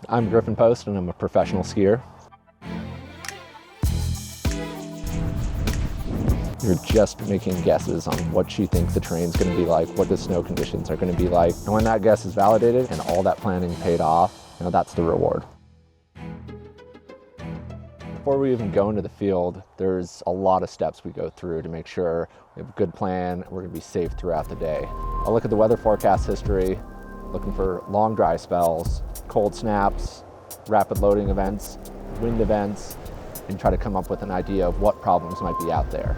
I'm Griffin Post and I'm a professional skier. You're just making guesses on what you think the terrain's going to be like, what the snow conditions are going to be like. And when that guess is validated and all that planning paid off, that's the reward. Before we even go into the field, there's a lot of steps we go through to make sure we have a good plan and we're going to be safe throughout the day. I'll look at the weather forecast history, looking for long dry spells, cold snaps, rapid loading events, wind events, and try to come up with an idea of what problems might be out there.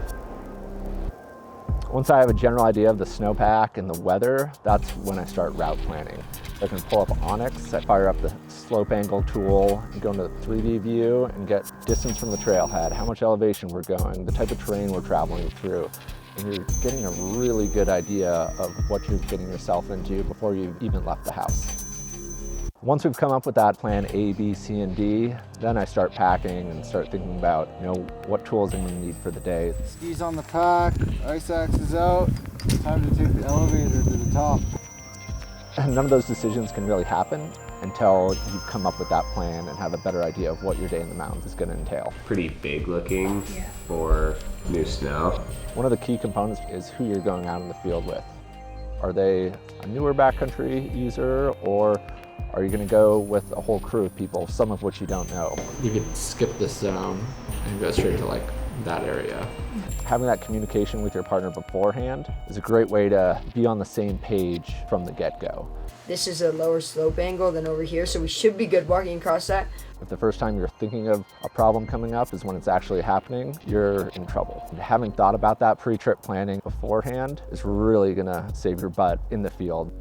Once I have a general idea of the snowpack and the weather, that's when I start route planning. So I can pull up OnX, I fire up the slope angle tool and go into the 3D view and get distance from the trailhead, how much elevation we're going, the type of terrain we're traveling through. And you're getting a really good idea of what you're getting yourself into before you've even left the house. Once we've come up with that plan A, B, C, and D, then I start packing and start thinking about, what tools I'm going to need for the day. Skis on the pack, ice axe is out, time to take the elevator to the top. And none of those decisions can really happen until you come up with that plan and have a better idea of what your day in the mountains is going to entail. Pretty big looking for new snow. One of the key components is who you're going out in the field with. Are they a newer backcountry user, or are you going to go with a whole crew of people, some of which you don't know? You could skip this zone and go straight to that area. Having that communication with your partner beforehand is a great way to be on the same page from the get-go. This is a lower slope angle than over here, so we should be good walking across that. If the first time you're thinking of a problem coming up is when it's actually happening, you're in trouble. And having thought about that pre-trip planning beforehand is really going to save your butt in the field.